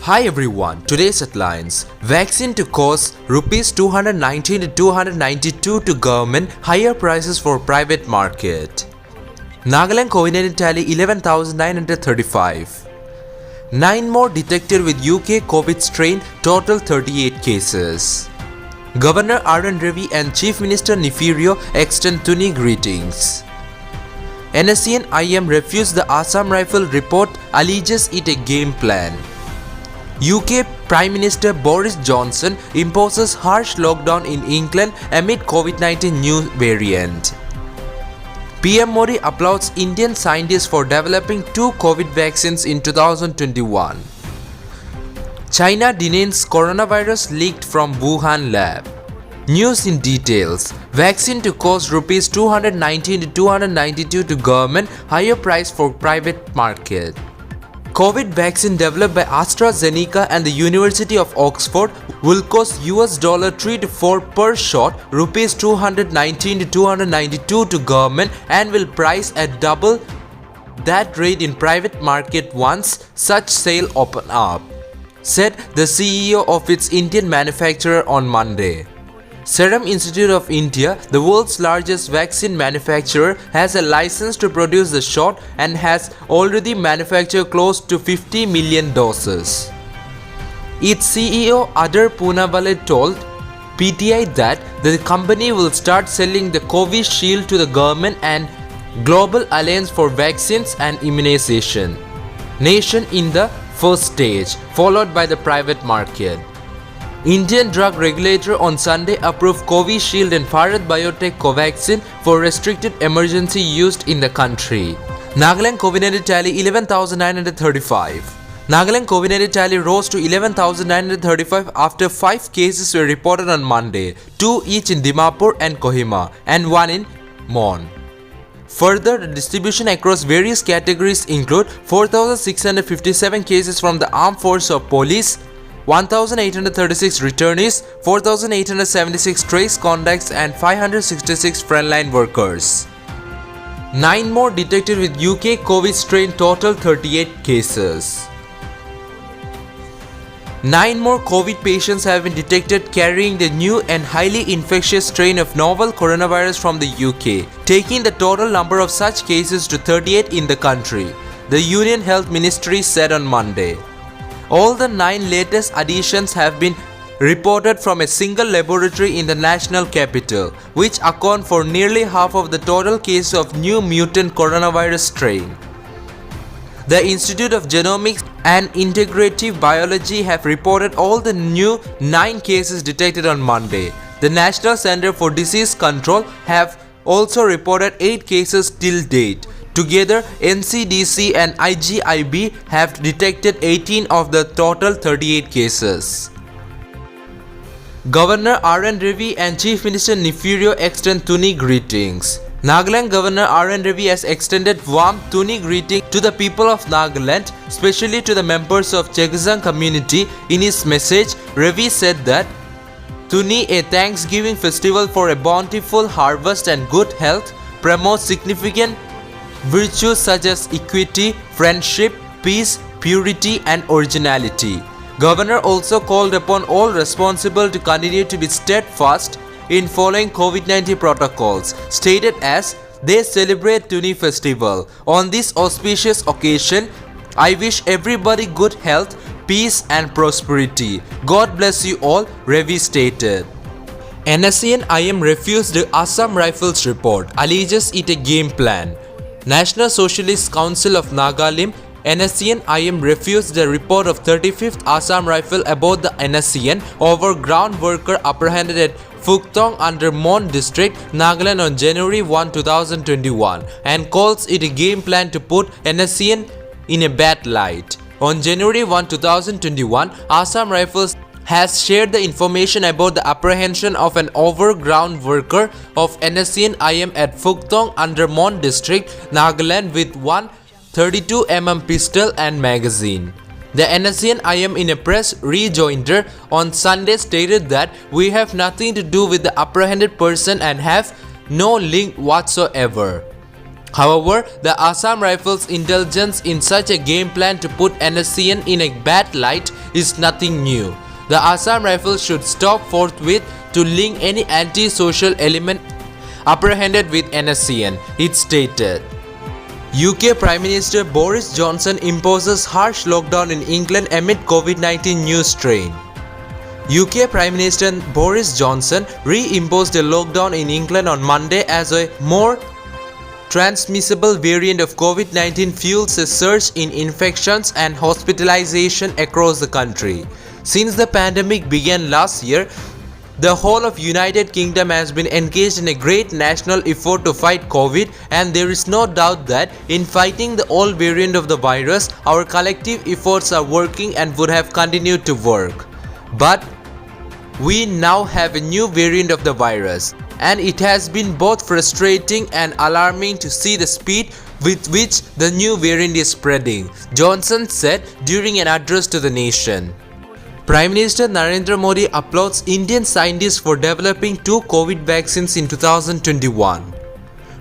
Hi everyone, today's headlines. Vaccine to cost Rs 219 to 292 to government, higher prices for private market. Nagaland COVID-19 tally 11,935. 9 more detected with UK COVID strain, total 38 cases. Governor R.N. Ravi and Chief Minister Nefirio extend Tuni greetings. NSCN IM refused the Assam Rifle report, alleges it a game plan. UK Prime Minister Boris Johnson imposes harsh lockdown in England amid COVID-19 new variant. PM Modi applauds Indian scientists for developing 2 COVID vaccines in 2021. China denies coronavirus leaked from Wuhan lab. News in details. Vaccine to cost Rs 219 to 292 to government, higher price for private market. COVID vaccine developed by AstraZeneca and the University of Oxford will cost $3 to 4 per shot, Rs 219 to 292 to government, and will price at double that rate in private market once such sale open up, said the CEO of its Indian manufacturer on Monday. Serum Institute of India, the world's largest vaccine manufacturer, has a license to produce the shot and has already manufactured close to 50 million doses. Its CEO Adar Poonawalla told PTI that the company will start selling the Covishield to the government and Global Alliance for Vaccines and Immunization nation in the first stage, followed by the private market. Indian drug regulator on Sunday approved Covishield and Bharat Biotech Covaxin for restricted emergency use in the country. Nagaland COVID-19 tally 11,935. Nagaland COVID-19 tally rose to 11,935 after 5 cases were reported on Monday, 2 each in Dimapur and Kohima, and 1 in Mon. Further, the distribution across various categories include 4,657 cases from the Armed Forces of Police, 1,836 returnees, 4,876 trace contacts, and 566 frontline workers. 9 more detected with UK COVID strain, total 38 cases. 9 more COVID patients have been detected carrying the new and highly infectious strain of novel coronavirus from the UK, taking the total number of such cases to 38 in the country, the Union Health Ministry said on Monday. All the 9 latest additions have been reported from a single laboratory in the national capital, which account for nearly half of the total cases of new mutant coronavirus strain. The Institute of Genomics and Integrative Biology have reported all the new 9 cases detected on Monday. The National Center for Disease Control have also reported 8 cases till date. Together, NCDC and IGIB have detected 18 of the total 38 cases. Governor R.N. Ravi and Chief Minister Nefirio extend Tuni greetings. Nagaland Governor R.N. Ravi has extended warm Tuni greeting to the people of Nagaland, especially to the members of Chekisang community. In his message, Ravi said that Tuni, a Thanksgiving festival for a bountiful harvest and good health, promotes significant virtues such as equity, friendship, peace, purity, and originality. Governor also called upon all responsible to continue to be steadfast in following COVID-19 protocols, stated as they celebrate Tuni festival. On this auspicious occasion, I wish everybody good health, peace, and prosperity. God bless you all, Ravi stated. NSCN IM refused the Assam Rifles report, alleges it a game plan. National Socialist Council of Nagaland NSCN IM refused the report of 35th Assam Rifle about the NSCN over ground worker apprehended at Phuktong under Mon district, Nagaland on January 1, 2021 and calls it a game plan to put NSCN in a bad light. On January 1, 2021, Assam Rifles has shared the information about the apprehension of an overground worker of NSCN IM at Phuktong under Mon district, Nagaland with one 32mm pistol and magazine. The NSCN IM in a press rejoinder on Sunday stated that we have nothing to do with the apprehended person and have no link whatsoever. However, the Assam Rifles' indulgence in such a game plan to put NSCN in a bad light is nothing new. The Assam Rifles should stop forthwith to link any anti-social element apprehended with NSCN, it stated. UK Prime Minister Boris Johnson imposes harsh lockdown in England amid COVID-19 new strain. UK Prime Minister Boris Johnson re-imposed a lockdown in England on Monday as a more transmissible variant of COVID-19 fuels a surge in infections and hospitalization across the country. Since the pandemic began last year, the whole of United Kingdom has been engaged in a great national effort to fight COVID, and there is no doubt that in fighting the old variant of the virus, our collective efforts are working and would have continued to work. But we now have a new variant of the virus, and it has been both frustrating and alarming to see the speed with which the new variant is spreading, Johnson said during an address to the nation. Prime Minister Narendra Modi applauds Indian scientists for developing 2 COVID vaccines in 2021.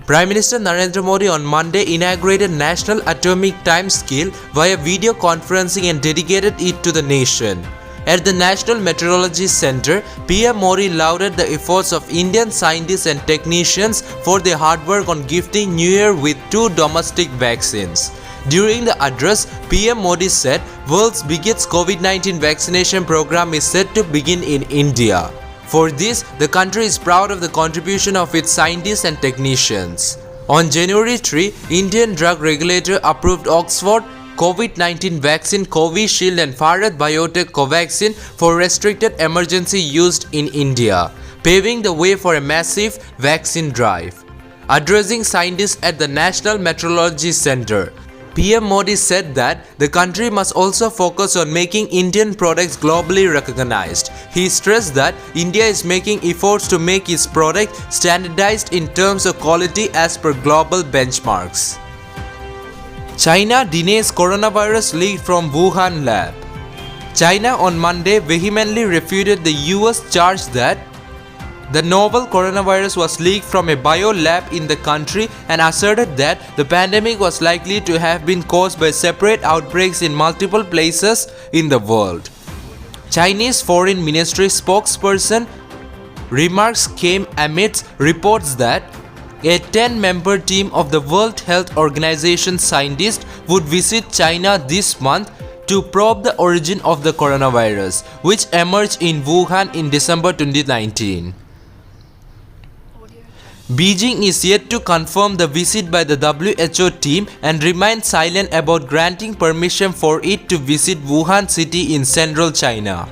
Prime Minister Narendra Modi on Monday inaugurated National Atomic Time Scale via video conferencing and dedicated it to the nation. At the National Meteorology Centre, PM Modi lauded the efforts of Indian scientists and technicians for their hard work on gifting New Year with 2 domestic vaccines. During the address, PM Modi said world's biggest COVID-19 vaccination program is set to begin in India. For this, the country is proud of the contribution of its scientists and technicians. On January 3, Indian drug regulator approved Oxford COVID-19 vaccine Covishield and Bharat Biotech Covaxin for restricted emergency use in India, paving the way for a massive vaccine drive. Addressing scientists at the National Meteorology Centre, PM Modi said that the country must also focus on making Indian products globally recognized. He stressed that India is making efforts to make its product standardized in terms of quality as per global benchmarks. China denies coronavirus leak from Wuhan lab. China on Monday vehemently refuted the US charge that the novel coronavirus was leaked from a bio lab in the country and asserted that the pandemic was likely to have been caused by separate outbreaks in multiple places in the world. Chinese Foreign Ministry spokesperson remarks came amidst reports that a 10-member team of the World Health Organization scientists would visit China this month to probe the origin of the coronavirus, which emerged in Wuhan in December 2019. Beijing is yet to confirm the visit by the WHO team and remains silent about granting permission for it to visit Wuhan city in central China.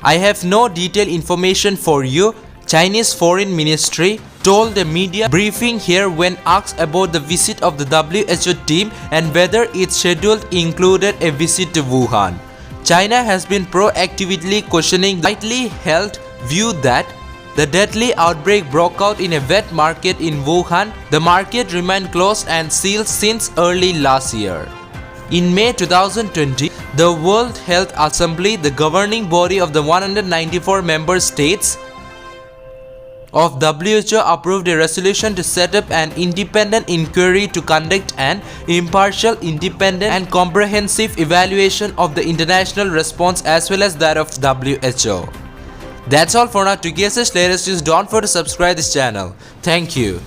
I have no detailed information for you, Chinese Foreign Ministry told a media briefing here when asked about the visit of the WHO team and whether its schedule included a visit to Wuhan. China has been proactively questioning the widely held view that the deadly outbreak broke out in a wet market in Wuhan. The market remained closed and sealed since early last year. In May 2020, the World Health Assembly, the governing body of the 194 member states of WHO, approved a resolution to set up an independent inquiry to conduct an impartial, independent and comprehensive evaluation of the international response as well as that of WHO. That's all for now. To get such latest news, don't forget to subscribe this channel. Thank you.